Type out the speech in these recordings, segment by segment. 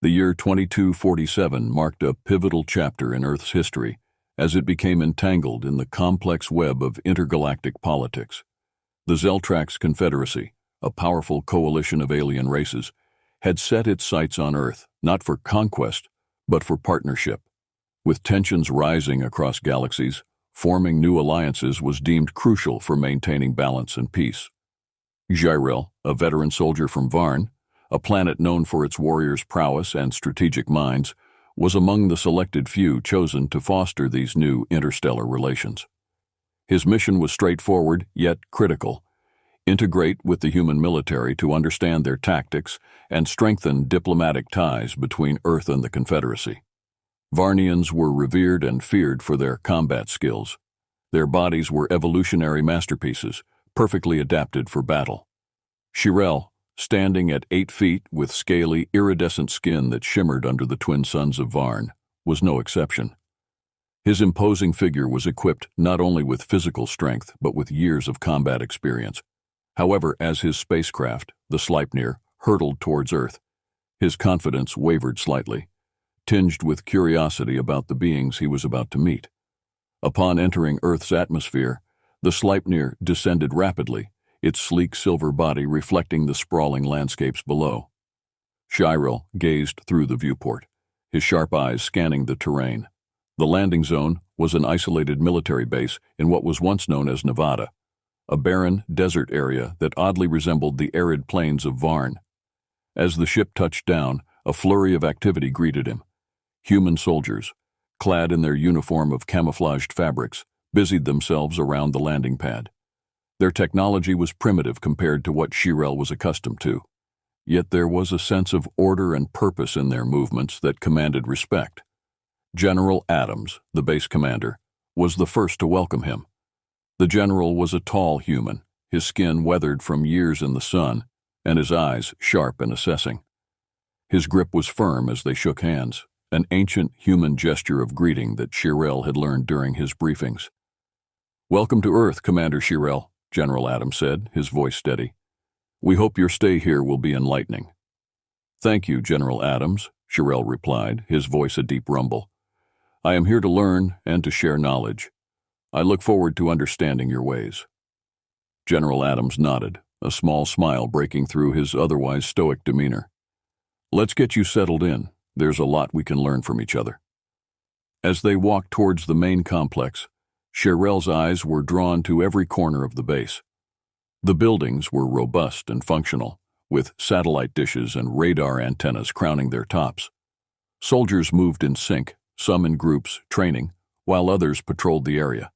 The year 2247 marked a pivotal chapter in Earth's history as it became entangled in the complex web of intergalactic politics. The Zeltrax Confederacy, a powerful coalition of alien races, had set its sights on Earth not for conquest, but for partnership. With tensions rising across galaxies, forming new alliances was deemed crucial for maintaining balance and peace. Xyrel, a veteran soldier from Varn, a planet known for its warriors' prowess and strategic minds, was among the selected few chosen to foster these new interstellar relations. His mission was straightforward, yet critical: integrate with the human military to understand their tactics and strengthen diplomatic ties between Earth and the Confederacy. Varnians were revered and feared for their combat skills. Their bodies were evolutionary masterpieces, perfectly adapted for battle. Xyrel, standing at 8 feet with scaly, iridescent skin that shimmered under the twin suns of Varn, was no exception. His imposing figure was equipped not only with physical strength but with years of combat experience. However, as his spacecraft, the Sleipnir, hurtled towards Earth, his confidence wavered slightly, tinged with curiosity about the beings he was about to meet. Upon entering Earth's atmosphere, the Sleipnir descended rapidly, its sleek silver body reflecting the sprawling landscapes below. Xyrel gazed through the viewport, his sharp eyes scanning the terrain. The landing zone was an isolated military base in what was once known as Nevada, a barren desert area that oddly resembled the arid plains of Varn. As the ship touched down, a flurry of activity greeted him. Human soldiers, clad in their uniform of camouflaged fabrics, busied themselves around the landing pad. Their technology was primitive compared to what Xyrel was accustomed to, yet there was a sense of order and purpose in their movements that commanded respect. General Adams, the base commander, was the first to welcome him. The general was a tall human, his skin weathered from years in the sun, and his eyes sharp and assessing. His grip was firm as they shook hands, an ancient human gesture of greeting that Xyrel had learned during his briefings. "Welcome to Earth, Commander Xyrel," General Adams said, his voice steady. "We hope your stay here will be enlightening." "Thank you, General Adams," Xyrel replied, his voice a deep rumble. "I am here to learn and to share knowledge. I look forward to understanding your ways." General Adams nodded, a small smile breaking through his otherwise stoic demeanor. "Let's get you settled in. There's a lot we can learn from each other." As they walked towards the main complex, Xyrel's eyes were drawn to every corner of the base. The buildings were robust and functional, with satellite dishes and radar antennas crowning their tops. Soldiers moved in sync, some in groups, training, while others patrolled the area.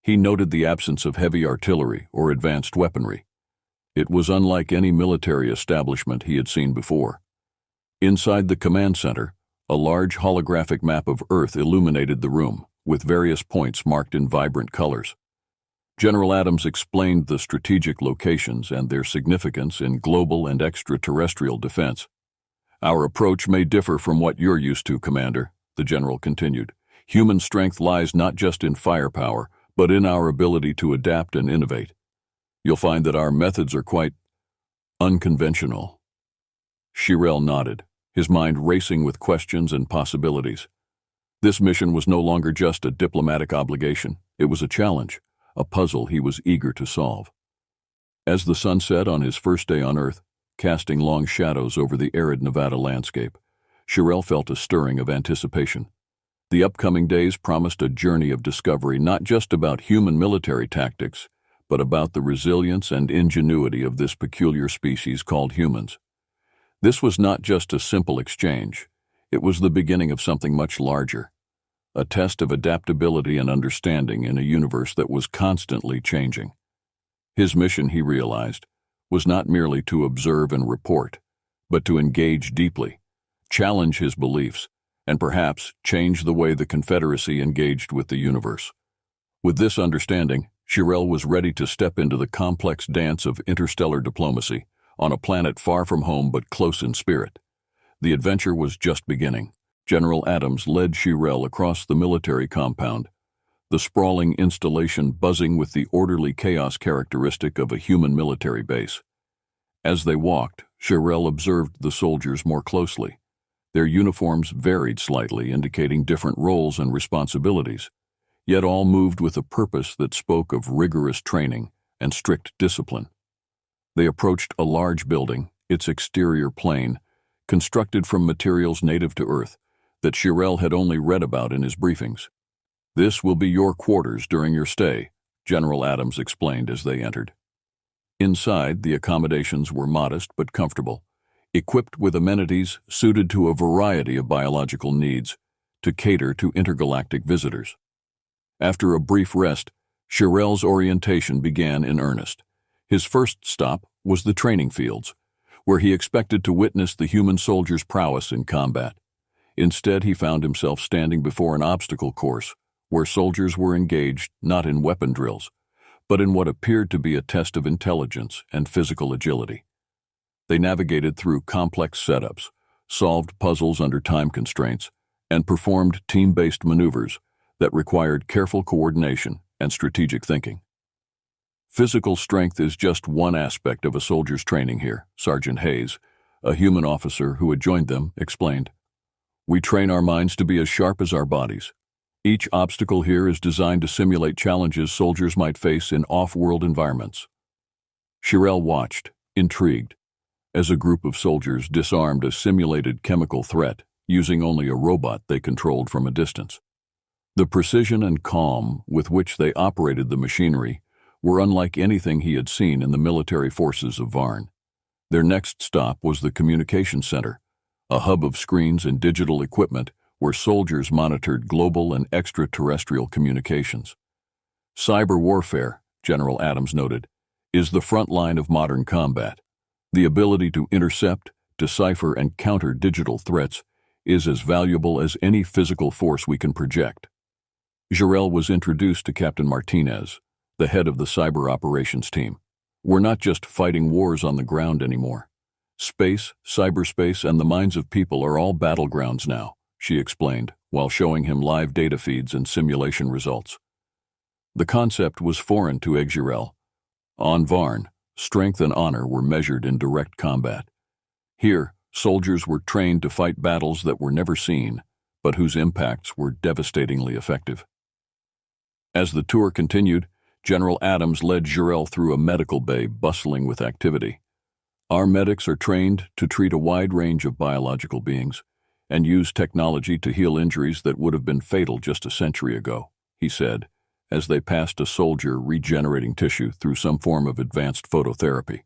He noted the absence of heavy artillery or advanced weaponry. It was unlike any military establishment he had seen before. Inside the command center, a large holographic map of Earth illuminated the room, with various points marked in vibrant colors. General Adams explained the strategic locations and their significance in global and extraterrestrial defense. "Our approach may differ from what you're used to, Commander," the general continued. "Human strength lies not just in firepower, but in our ability to adapt and innovate. You'll find that our methods are quite unconventional." Xyrel nodded, his mind racing with questions and possibilities. This mission was no longer just a diplomatic obligation. It was a challenge, a puzzle he was eager to solve. As the sun set on his first day on Earth, casting long shadows over the arid Nevada landscape, Xyrel felt a stirring of anticipation. The upcoming days promised a journey of discovery not just about human military tactics, but about the resilience and ingenuity of this peculiar species called humans. This was not just a simple exchange. It was the beginning of something much larger, a test of adaptability and understanding in a universe that was constantly changing. His mission, he realized, was not merely to observe and report, but to engage deeply, challenge his beliefs, and perhaps change the way the Confederacy engaged with the universe. With this understanding, Xyrel was ready to step into the complex dance of interstellar diplomacy on a planet far from home but close in spirit. The adventure was just beginning. General Adams led Xyrel across the military compound, the sprawling installation buzzing with the orderly chaos characteristic of a human military base. As they walked, Xyrel observed the soldiers more closely. Their uniforms varied slightly, indicating different roles and responsibilities, yet all moved with a purpose that spoke of rigorous training and strict discipline. They approached a large building, its exterior plain, constructed from materials native to Earth that Shirel had only read about in his briefings. "This will be your quarters during your stay," General Adams explained as they entered. Inside, the accommodations were modest but comfortable, equipped with amenities suited to a variety of biological needs to cater to intergalactic visitors. After a brief rest, Shirel's orientation began in earnest. His first stop was the training fields, where he expected to witness the human soldier's prowess in combat. Instead, he found himself standing before an obstacle course where soldiers were engaged not in weapon drills, but in what appeared to be a test of intelligence and physical agility. They navigated through complex setups, solved puzzles under time constraints, and performed team-based maneuvers that required careful coordination and strategic thinking. "Physical strength is just one aspect of a soldier's training here," Sergeant Hayes, a human officer who had joined them, explained. "We train our minds to be as sharp as our bodies. Each obstacle here is designed to simulate challenges soldiers might face in off-world environments." Shirel watched, intrigued, as a group of soldiers disarmed a simulated chemical threat using only a robot they controlled from a distance. The precision and calm with which they operated the machinery were unlike anything he had seen in the military forces of Varn. Their next stop was the communication center, a hub of screens and digital equipment where soldiers monitored global and extraterrestrial communications. "Cyber warfare," General Adams noted, "is the front line of modern combat. The ability to intercept, decipher, and counter digital threats is as valuable as any physical force we can project." Shirel was introduced to Captain Martinez, the head of the cyber operations team. "We're not just fighting wars on the ground anymore. Space, cyberspace, and the minds of people are all battlegrounds now," she explained, while showing him live data feeds and simulation results. The concept was foreign to Shirel. On Varn, strength and honor were measured in direct combat. Here, soldiers were trained to fight battles that were never seen, but whose impacts were devastatingly effective. As the tour continued, General Adams led Shirel through a medical bay bustling with activity. "Our medics are trained to treat a wide range of biological beings and use technology to heal injuries that would have been fatal just a century ago," he said, as they passed a soldier regenerating tissue through some form of advanced phototherapy.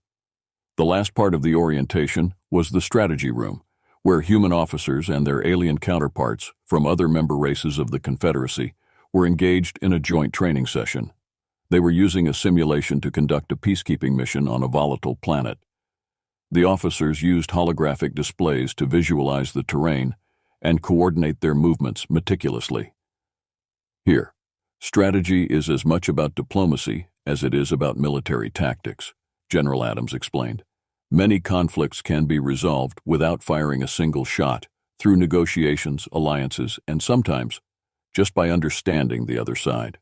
The last part of the orientation was the strategy room, where human officers and their alien counterparts from other member races of the Confederacy were engaged in a joint training session. They were using a simulation to conduct a peacekeeping mission on a volatile planet. The officers used holographic displays to visualize the terrain and coordinate their movements meticulously. "Here, strategy is as much about diplomacy as it is about military tactics," General Adams explained. "Many conflicts can be resolved without firing a single shot, through negotiations, alliances, and sometimes just by understanding the other side."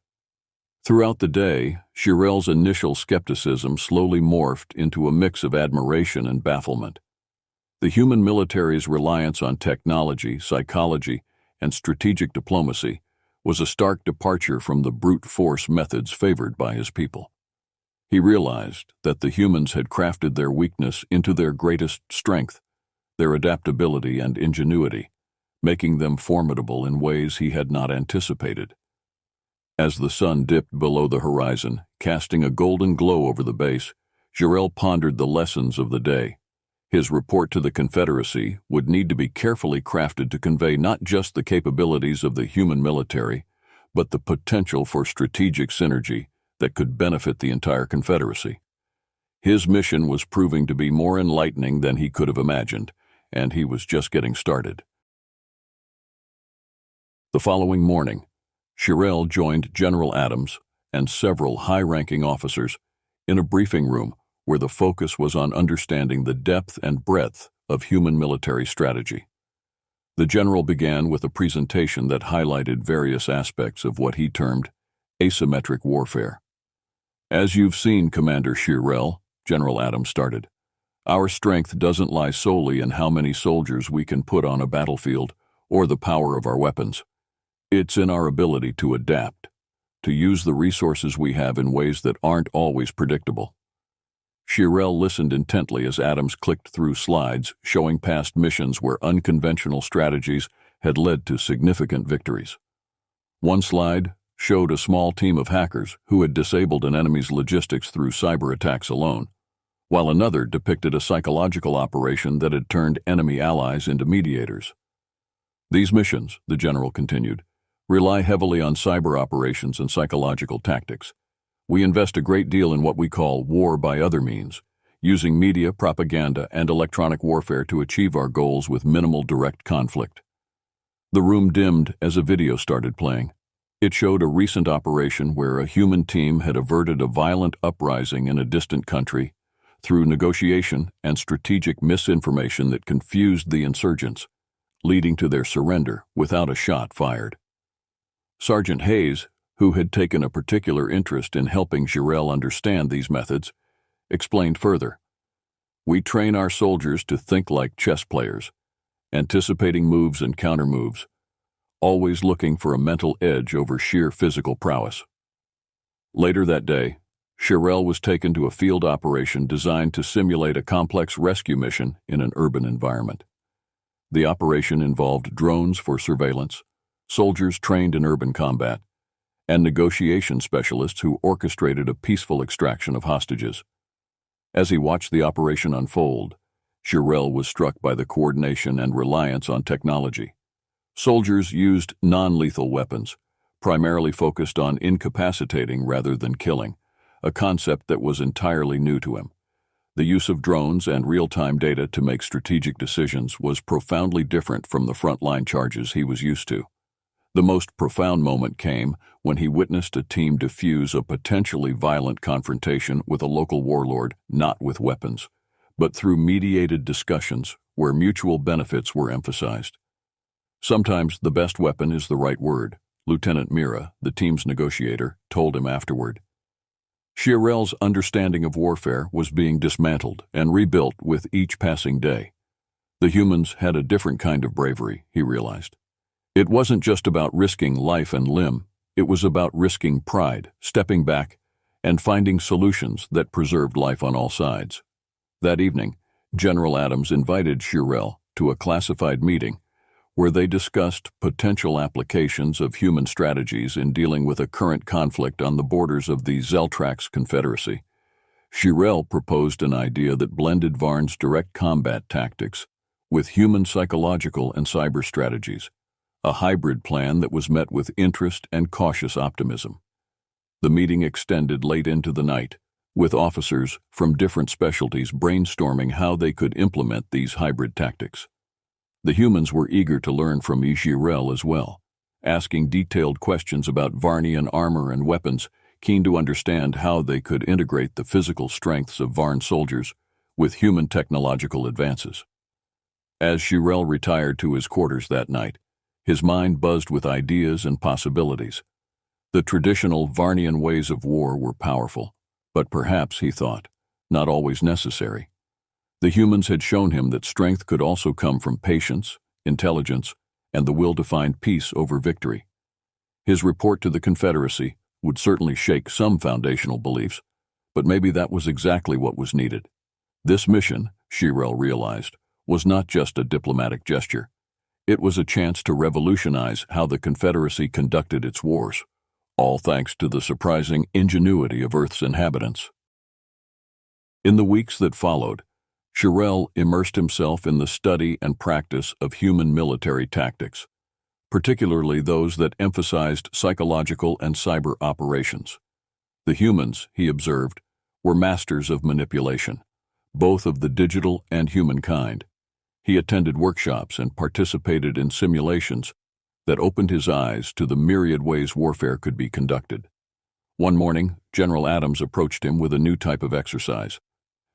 Throughout the day, Shirel's initial skepticism slowly morphed into a mix of admiration and bafflement. The human military's reliance on technology, psychology, and strategic diplomacy was a stark departure from the brute force methods favored by his people. He realized that the humans had crafted their weakness into their greatest strength, their adaptability and ingenuity, making them formidable in ways he had not anticipated. As the sun dipped below the horizon, casting a golden glow over the base, Shirel pondered the lessons of the day. His report to the Confederacy would need to be carefully crafted to convey not just the capabilities of the human military, but the potential for strategic synergy that could benefit the entire Confederacy. His mission was proving to be more enlightening than he could have imagined, and he was just getting started. The following morning, Shirel joined General Adams and several high-ranking officers in a briefing room where the focus was on understanding the depth and breadth of human military strategy. The general began with a presentation that highlighted various aspects of what he termed asymmetric warfare. "As you've seen, Commander Shirel," General Adams started, Our strength doesn't lie solely in how many soldiers we can put on a battlefield or the power of our weapons. It's in our ability to adapt, to use the resources we have in ways that aren't always predictable. Shirel listened intently as Adams clicked through slides showing past missions where unconventional strategies had led to significant victories. One slide showed a small team of hackers who had disabled an enemy's logistics through cyber attacks alone, while another depicted a psychological operation that had turned enemy allies into mediators. These missions, the general continued, rely heavily on cyber operations and psychological tactics. We invest a great deal in what we call war by other means, using media, propaganda, and electronic warfare to achieve our goals with minimal direct conflict. The room dimmed as a video started playing. It showed a recent operation where a human team had averted a violent uprising in a distant country through negotiation and strategic misinformation that confused the insurgents, leading to their surrender without a shot fired. Sergeant Hayes, who had taken a particular interest in helping Shirel understand these methods, explained further. We train our soldiers to think like chess players, anticipating moves and counter-moves, always looking for a mental edge over sheer physical prowess. Later that day, Shirel was taken to a field operation designed to simulate a complex rescue mission in an urban environment. The operation involved drones for surveillance, soldiers trained in urban combat, and negotiation specialists who orchestrated a peaceful extraction of hostages. As he watched the operation unfold, Shirel was struck by the coordination and reliance on technology. Soldiers used non-lethal weapons, primarily focused on incapacitating rather than killing, a concept that was entirely new to him. The use of drones and real-time data to make strategic decisions was profoundly different from the frontline charges he was used to. The most profound moment came when he witnessed a team defuse a potentially violent confrontation with a local warlord, not with weapons, but through mediated discussions where mutual benefits were emphasized. Sometimes the best weapon is the right word, Lieutenant Mira, the team's negotiator, told him afterward. Shirel's understanding of warfare was being dismantled and rebuilt with each passing day. The humans had a different kind of bravery, he realized. It wasn't just about risking life and limb, it was about risking pride, stepping back, and finding solutions that preserved life on all sides. That evening, General Adams invited Shirel to a classified meeting where they discussed potential applications of human strategies in dealing with a current conflict on the borders of the Zeltrax Confederacy. Shirel proposed an idea that blended Varn's direct combat tactics with human psychological and cyber strategies, a hybrid plan that was met with interest and cautious optimism. The meeting extended late into the night, with officers from different specialties brainstorming how they could implement these hybrid tactics. The humans were eager to learn from Shirel as well, asking detailed questions about Varnian armor and weapons, keen to understand how they could integrate the physical strengths of Varn soldiers with human technological advances. As Shirel retired to his quarters that night, his mind buzzed with ideas and possibilities. The traditional Varnian ways of war were powerful, but perhaps, he thought, not always necessary. The humans had shown him that strength could also come from patience, intelligence, and the will to find peace over victory. His report to the Confederacy would certainly shake some foundational beliefs, but maybe that was exactly what was needed. This mission, Shirel realized, was not just a diplomatic gesture. It was a chance to revolutionize how the Confederacy conducted its wars, all thanks to the surprising ingenuity of Earth's inhabitants. In the weeks that followed, Shirel immersed himself in the study and practice of human military tactics, particularly those that emphasized psychological and cyber operations. The humans, he observed, were masters of manipulation, both of the digital and human kind. He attended workshops and participated in simulations that opened his eyes to the myriad ways warfare could be conducted. One morning, General Adams approached him with a new type of exercise.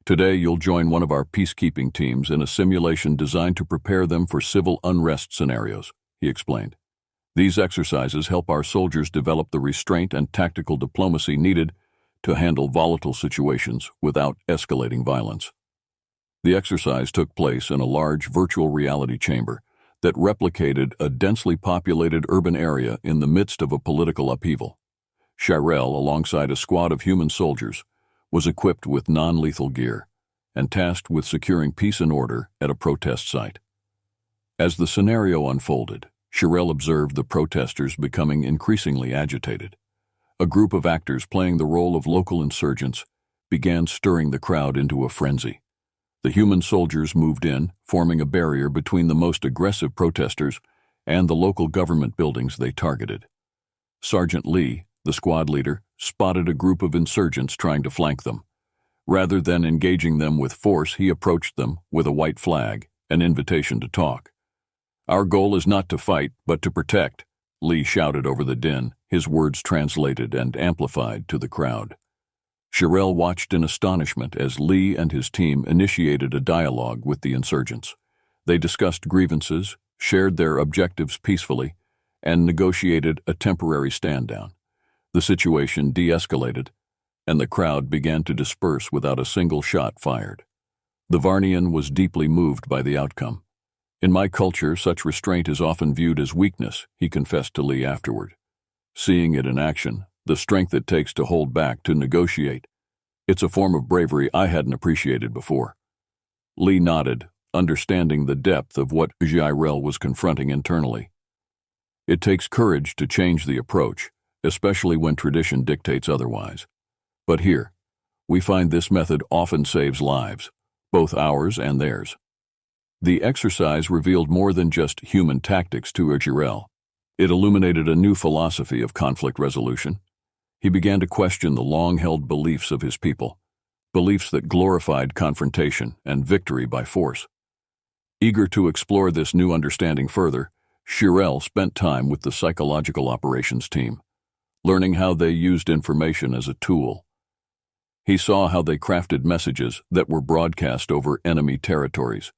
Today, you'll join one of our peacekeeping teams in a simulation designed to prepare them for civil unrest scenarios, he explained. These exercises help our soldiers develop the restraint and tactical diplomacy needed to handle volatile situations without escalating violence. The exercise took place in a large virtual reality chamber that replicated a densely populated urban area in the midst of a political upheaval. Shirel, alongside a squad of human soldiers, was equipped with non-lethal gear and tasked with securing peace and order at a protest site. As the scenario unfolded, Shirel observed the protesters becoming increasingly agitated. A group of actors playing the role of local insurgents began stirring the crowd into a frenzy. The human soldiers moved in, forming a barrier between the most aggressive protesters and the local government buildings they targeted. Sergeant Lee, the squad leader, spotted a group of insurgents trying to flank them. Rather than engaging them with force, he approached them with a white flag, an invitation to talk. "Our goal is not to fight, but to protect," Lee shouted over the din, his words translated and amplified to the crowd. Shirel watched in astonishment as Lee and his team initiated a dialogue with the insurgents. They discussed grievances, shared their objectives peacefully, and negotiated a temporary stand-down. The situation de-escalated, and the crowd began to disperse without a single shot fired. The Varnian was deeply moved by the outcome. "In my culture, such restraint is often viewed as weakness," he confessed to Lee afterward. Seeing it in action, the strength it takes to hold back, to negotiate, "It's a form of bravery I hadn't appreciated before." Lee nodded, understanding the depth of what Shirel was confronting internally. It takes courage to change the approach, especially when tradition dictates otherwise. But here, we find this method often saves lives, both ours and theirs. The exercise revealed more than just human tactics to Shirel. It illuminated a new philosophy of conflict resolution. He began to question the long-held beliefs of his people, beliefs that glorified confrontation and victory by force. Eager to explore this new understanding further, Shirel spent time with the psychological operations team, learning how they used information as a tool. He saw how they crafted messages that were broadcast over enemy territories,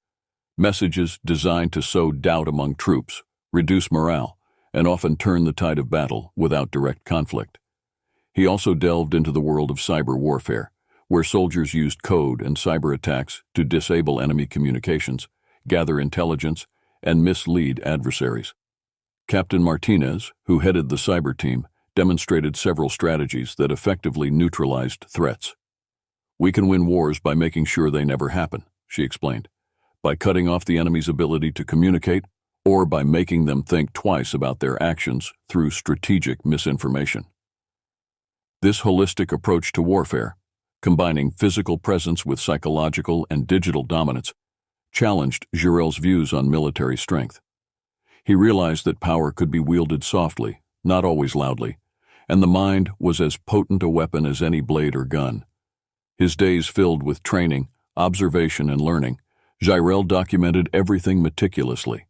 messages designed to sow doubt among troops, reduce morale, and often turn the tide of battle without direct conflict. He also delved into the world of cyber warfare, where soldiers used code and cyber attacks to disable enemy communications, gather intelligence, and mislead adversaries. Captain Martinez, who headed the cyber team, demonstrated several strategies that effectively neutralized threats. "We can win wars by making sure they never happen," she explained, "by cutting off the enemy's ability to communicate, or by making them think twice about their actions through strategic misinformation." This holistic approach to warfare, combining physical presence with psychological and digital dominance, challenged Shirel's views on military strength. He realized that power could be wielded softly, not always loudly, and the mind was as potent a weapon as any blade or gun. His days filled with training, observation, and learning, Shirel documented everything meticulously.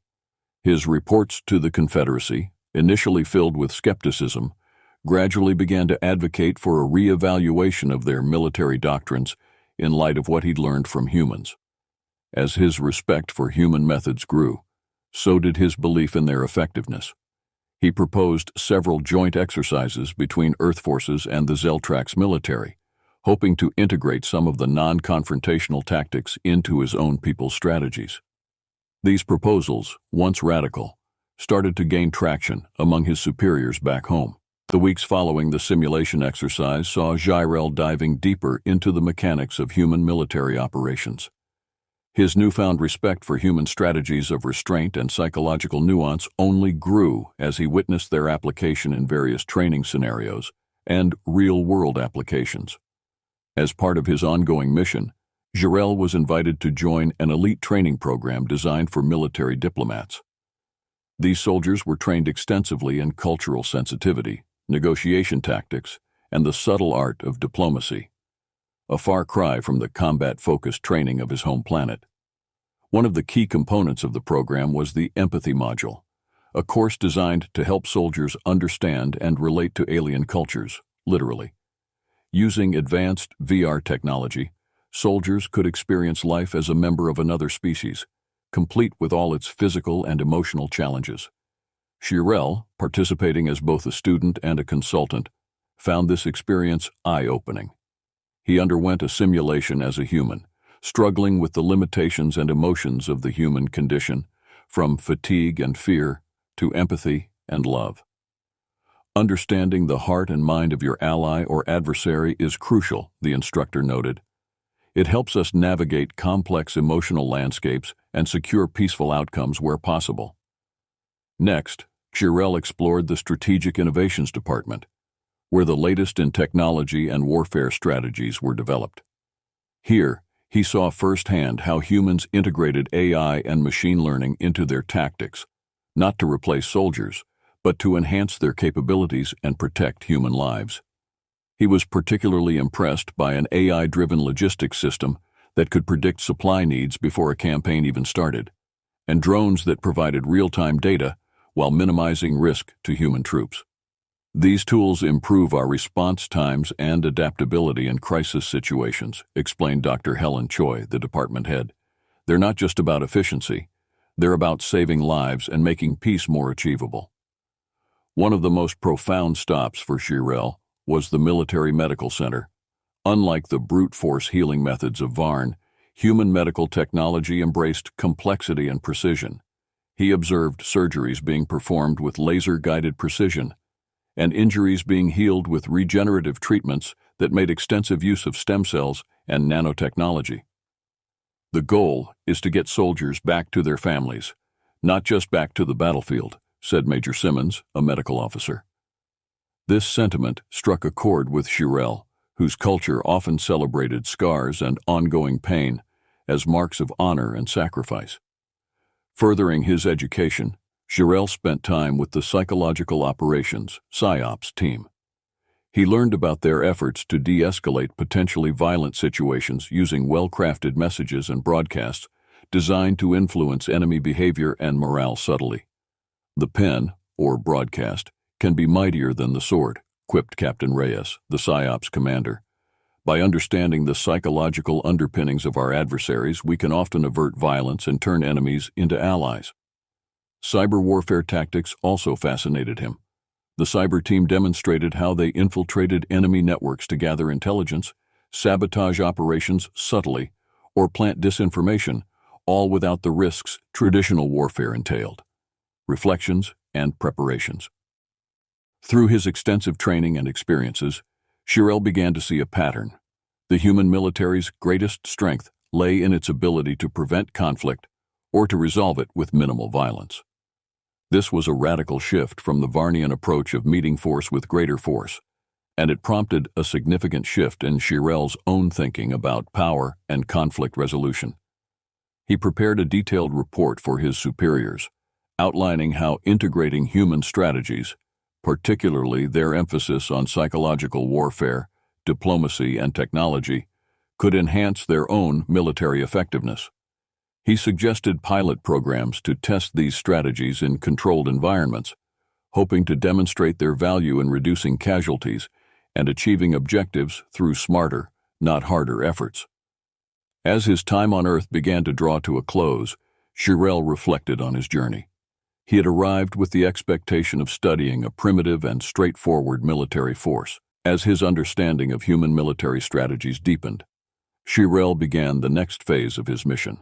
His reports to the Confederacy, initially filled with skepticism, gradually began to advocate for a re-evaluation of their military doctrines in light of what he'd learned from humans. As his respect for human methods grew, so did his belief in their effectiveness. He proposed several joint exercises between Earth forces and the Zeltrax military, hoping to integrate some of the non-confrontational tactics into his own people's strategies. These proposals, once radical, started to gain traction among his superiors back home. The weeks following the simulation exercise saw Shirel diving deeper into the mechanics of human military operations. His newfound respect for human strategies of restraint and psychological nuance only grew as he witnessed their application in various training scenarios and real-world applications. As part of his ongoing mission, Shirel was invited to join an elite training program designed for military diplomats. These soldiers were trained extensively in cultural sensitivity, negotiation tactics, and the subtle art of diplomacy, a far cry from the combat-focused training of his home planet. One of the key components of the program was the empathy module, a course designed to help soldiers understand and relate to alien cultures, literally. Using advanced VR technology, soldiers could experience life as a member of another species, complete with all its physical and emotional challenges. Shirel, participating as both a student and a consultant, found this experience eye-opening. He underwent a simulation as a human, struggling with the limitations and emotions of the human condition, from fatigue and fear to empathy and love. Understanding the heart and mind of your ally or adversary is crucial, the instructor noted. It helps us navigate complex emotional landscapes and secure peaceful outcomes where possible. Next, Shirel explored the Strategic Innovations Department, where the latest in technology and warfare strategies were developed. Here, he saw firsthand how humans integrated AI and machine learning into their tactics, not to replace soldiers, but to enhance their capabilities and protect human lives. He was particularly impressed by an AI-driven logistics system that could predict supply needs before a campaign even started, and drones that provided real-time data while minimizing risk to human troops. These tools improve our response times and adaptability in crisis situations, explained Dr. Helen Choi, the department head. They're not just about efficiency, they're about saving lives and making peace more achievable. One of the most profound stops for Shirel was the Military Medical Center. Unlike the brute force healing methods of Varn, human medical technology embraced complexity and precision. He observed surgeries being performed with laser-guided precision, and injuries being healed with regenerative treatments that made extensive use of stem cells and nanotechnology. The goal is to get soldiers back to their families, not just back to the battlefield, said Major Simmons, a medical officer. This sentiment struck a chord with Shirel, whose culture often celebrated scars and ongoing pain as marks of honor and sacrifice. Furthering his education, Shirel spent time with the Psychological Operations (PsyOps) team. He learned about their efforts to de-escalate potentially violent situations using well-crafted messages and broadcasts designed to influence enemy behavior and morale subtly. The pen, or broadcast, can be mightier than the sword, quipped Captain Reyes, the PsyOps commander. By understanding the psychological underpinnings of our adversaries, we can often avert violence and turn enemies into allies. Cyber warfare tactics also fascinated him. The cyber team demonstrated how they infiltrated enemy networks to gather intelligence, sabotage operations subtly, or plant disinformation, all without the risks traditional warfare entailed. Reflections and preparations. Through his extensive training and experiences, Shirel began to see a pattern. The human military's greatest strength lay in its ability to prevent conflict or to resolve it with minimal violence. This was a radical shift from the Varnian approach of meeting force with greater force, and it prompted a significant shift in Shirel's own thinking about power and conflict resolution. He prepared a detailed report for his superiors, outlining how integrating human strategies, particularly their emphasis on psychological warfare, diplomacy, and technology, could enhance their own military effectiveness. He suggested pilot programs to test these strategies in controlled environments, hoping to demonstrate their value in reducing casualties and achieving objectives through smarter, not harder efforts. As his time on Earth began to draw to a close, Shirel reflected on his journey. He had arrived with the expectation of studying a primitive and straightforward military force. As his understanding of human military strategies deepened, Shirel began the next phase of his mission,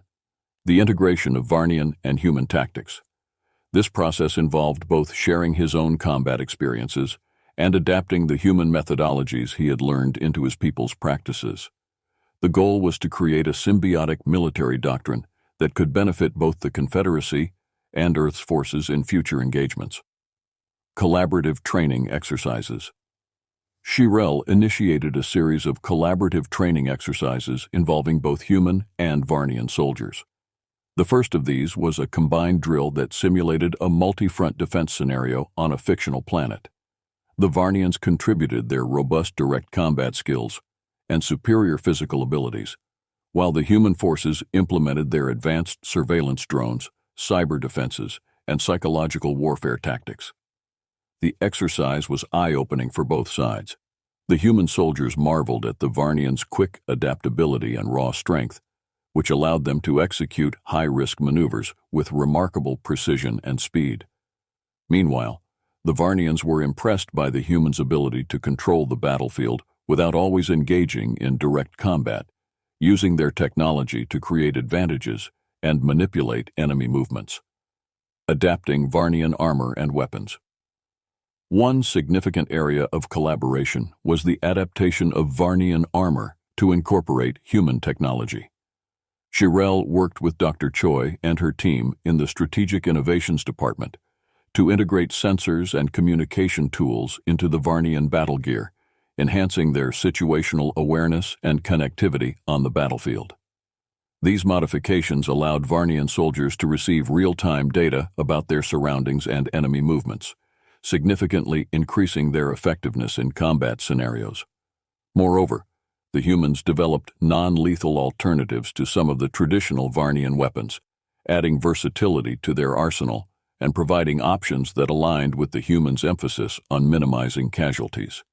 the integration of Varnian and human tactics. This process involved both sharing his own combat experiences and adapting the human methodologies he had learned into his people's practices. The goal was to create a symbiotic military doctrine that could benefit both the Confederacy and Earth's forces in future engagements. Collaborative training exercises. Shirel initiated a series of collaborative training exercises involving both human and Varnian soldiers. The first of these was a combined drill that simulated a multi-front defense scenario on a fictional planet. The Varnians contributed their robust direct combat skills and superior physical abilities, while the human forces implemented their advanced surveillance drones, cyber defenses, and psychological warfare tactics. The exercise was eye-opening for both sides. The human soldiers marveled at the Varnians' quick adaptability and raw strength, which allowed them to execute high-risk maneuvers with remarkable precision and speed. Meanwhile, the Varnians were impressed by the humans' ability to control the battlefield without always engaging in direct combat, using their technology to create advantages and manipulate enemy movements. Adapting Varnian armor and weapons. One significant area of collaboration was the adaptation of Varnian armor to incorporate human technology. Shirel worked with Dr. Choi and her team in the Strategic Innovations Department to integrate sensors and communication tools into the Varnian battle gear, enhancing their situational awareness and connectivity on the battlefield. These modifications allowed Varnian soldiers to receive real-time data about their surroundings and enemy movements, significantly increasing their effectiveness in combat scenarios. Moreover, the humans developed non-lethal alternatives to some of the traditional Varnian weapons, adding versatility to their arsenal and providing options that aligned with the humans' emphasis on minimizing casualties.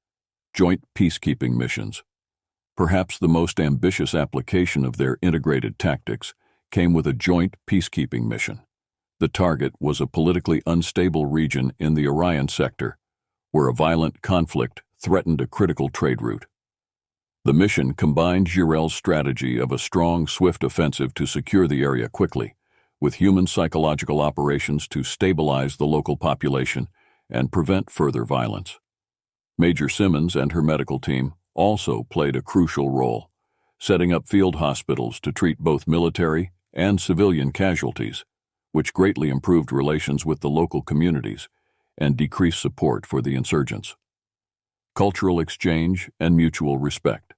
Joint peacekeeping missions. Perhaps the most ambitious application of their integrated tactics came with a joint peacekeeping mission. The target was a politically unstable region in the Orion sector, where a violent conflict threatened a critical trade route. The mission combined Jirel's strategy of a strong, swift offensive to secure the area quickly, with human psychological operations to stabilize the local population and prevent further violence. Major Simmons and her medical team also played a crucial role, setting up field hospitals to treat both military and civilian casualties, which greatly improved relations with the local communities and decreased support for the insurgents. Cultural exchange and mutual respect.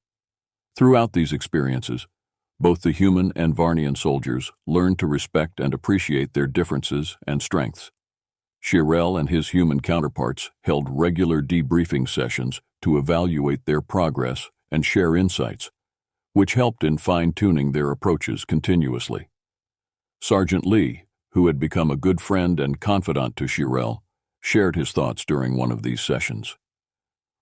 Throughout these experiences, both the human and Varnian soldiers learned to respect and appreciate their differences and strengths. Shirel and his human counterparts held regular debriefing sessions to evaluate their progress and share insights, which helped in fine-tuning their approaches continuously. Sergeant Lee, who had become a good friend and confidant to Shirel, shared his thoughts during one of these sessions.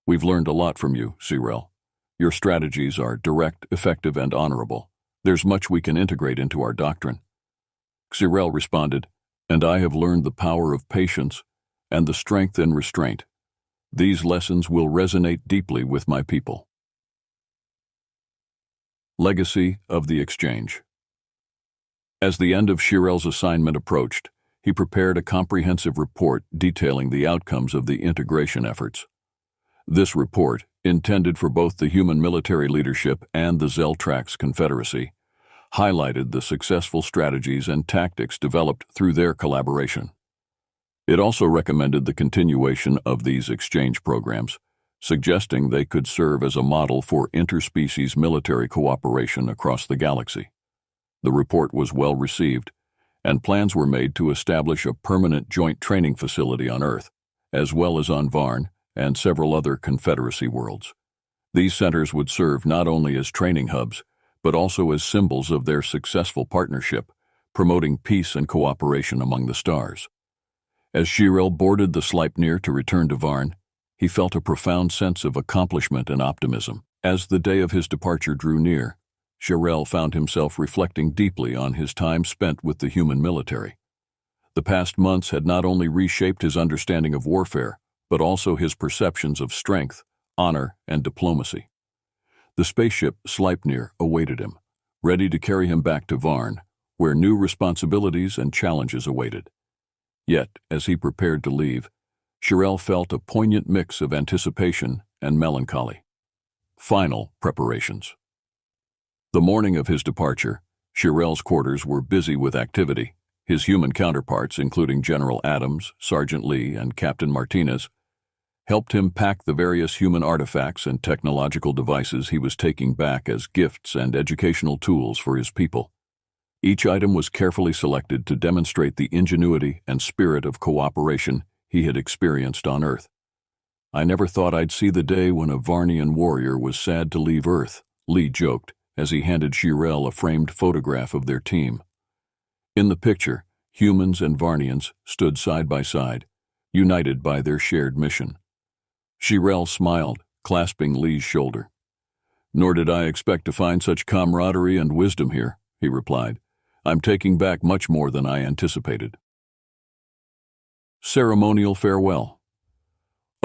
"We've learned a lot from you, Shirel. Your strategies are direct, effective, and honorable. There's much we can integrate into our doctrine." Shirel responded, "And I have learned the power of patience and the strength in restraint. These lessons will resonate deeply with my people." Legacy of the exchange. As the end of Shirel's assignment approached, he prepared a comprehensive report detailing the outcomes of the integration efforts. This report, intended for both the human military leadership and the Zeltrax Confederacy, highlighted the successful strategies and tactics developed through their collaboration. It also recommended the continuation of these exchange programs, suggesting they could serve as a model for interspecies military cooperation across the galaxy. The report was well received, and plans were made to establish a permanent joint training facility on Earth, as well as on Varn and several other Confederacy worlds. These centers would serve not only as training hubs, but also as symbols of their successful partnership, promoting peace and cooperation among the stars. As Shirel boarded the Sleipnir to return to Varn, he felt a profound sense of accomplishment and optimism. As the day of his departure drew near, Shirel found himself reflecting deeply on his time spent with the human military. The past months had not only reshaped his understanding of warfare, but also his perceptions of strength, honor, and diplomacy. The spaceship Sleipnir awaited him, ready to carry him back to Varn, where new responsibilities and challenges awaited. Yet, as he prepared to leave, Shirel felt a poignant mix of anticipation and melancholy. Final preparations. The morning of his departure, Shirel's quarters were busy with activity. His human counterparts, including General Adams, Sergeant Lee, and Captain Martinez, helped him pack the various human artifacts and technological devices he was taking back as gifts and educational tools for his people. Each item was carefully selected to demonstrate the ingenuity and spirit of cooperation he had experienced on Earth. "I never thought I'd see the day when a Varnian warrior was sad to leave Earth," Lee joked as he handed Shirel a framed photograph of their team. In the picture, humans and Varnians stood side by side, united by their shared mission. Shirel smiled, clasping Lee's shoulder. "Nor did I expect to find such camaraderie and wisdom here," he replied. "I'm taking back much more than I anticipated." Ceremonial farewell.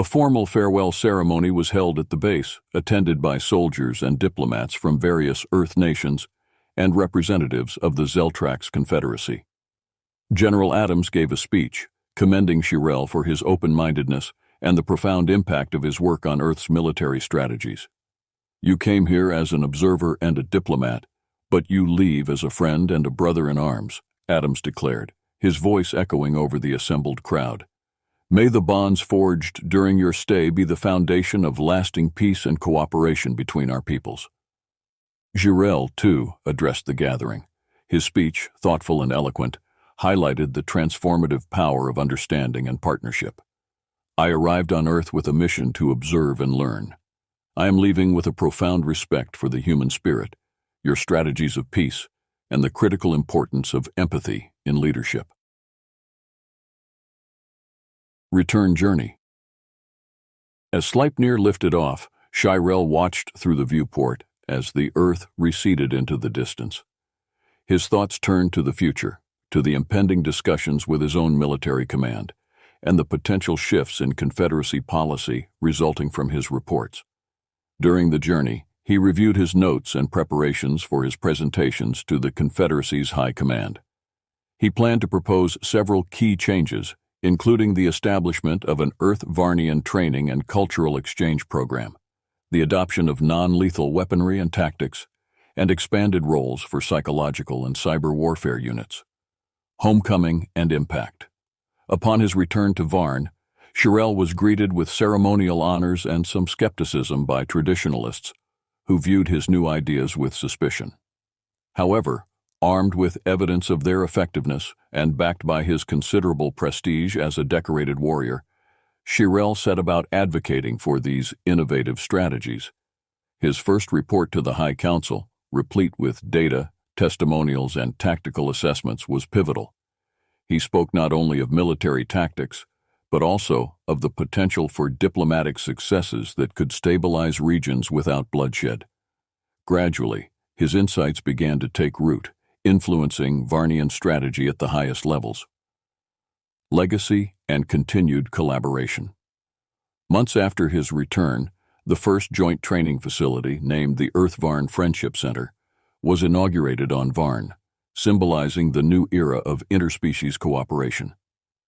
A formal farewell ceremony was held at the base, attended by soldiers and diplomats from various Earth nations and representatives of the Zeltrax Confederacy. General Adams gave a speech, commending Shirel for his open-mindedness and the profound impact of his work on Earth's military strategies. "You came here as an observer and a diplomat, but you leave as a friend and a brother in arms," Adams declared, his voice echoing over the assembled crowd. "May the bonds forged during your stay be the foundation of lasting peace and cooperation between our peoples." Shirel, too, addressed the gathering. His speech, thoughtful and eloquent, highlighted the transformative power of understanding and partnership. "I arrived on Earth with a mission to observe and learn. I am leaving with a profound respect for the human spirit, your strategies of peace, and the critical importance of empathy in leadership." Return journey. As Sleipnir lifted off, Shirel watched through the viewport as the Earth receded into the distance. His thoughts turned to the future, to the impending discussions with his own military command, and the potential shifts in Confederacy policy resulting from his reports. During the journey, he reviewed his notes and preparations for his presentations to the Confederacy's High Command. He planned to propose several key changes, including the establishment of an Earth-Varnian training and cultural exchange program, the adoption of non-lethal weaponry and tactics, and expanded roles for psychological and cyber warfare units. Homecoming and impact. Upon his return to Varn, Shirel was greeted with ceremonial honors and some skepticism by traditionalists, who viewed his new ideas with suspicion. However, armed with evidence of their effectiveness and backed by his considerable prestige as a decorated warrior, Shirel set about advocating for these innovative strategies. His first report to the High Council, replete with data, testimonials, and tactical assessments, was pivotal. He spoke not only of military tactics, but also of the potential for diplomatic successes that could stabilize regions without bloodshed. Gradually, his insights began to take root, influencing Varnian strategy at the highest levels. Legacy and continued collaboration. Months after his return, the first joint training facility, named the Earth-Varn Friendship Center, was inaugurated on Varn, symbolizing the new era of interspecies cooperation.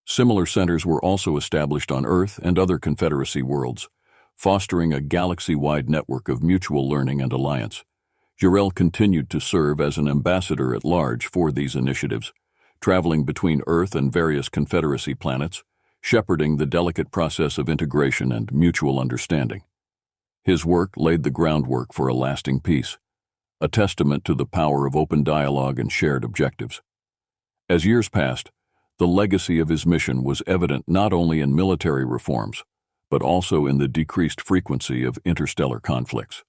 Similar centers were also established on Earth and other Confederacy worlds, fostering a galaxy-wide network of mutual learning and alliance. Shirel continued to serve as an ambassador at large for these initiatives, traveling between Earth and various Confederacy planets, shepherding the delicate process of integration and mutual understanding. His work laid the groundwork for a lasting peace, a testament to the power of open dialogue and shared objectives. As years passed, the legacy of his mission was evident not only in military reforms, but also in the decreased frequency of interstellar conflicts.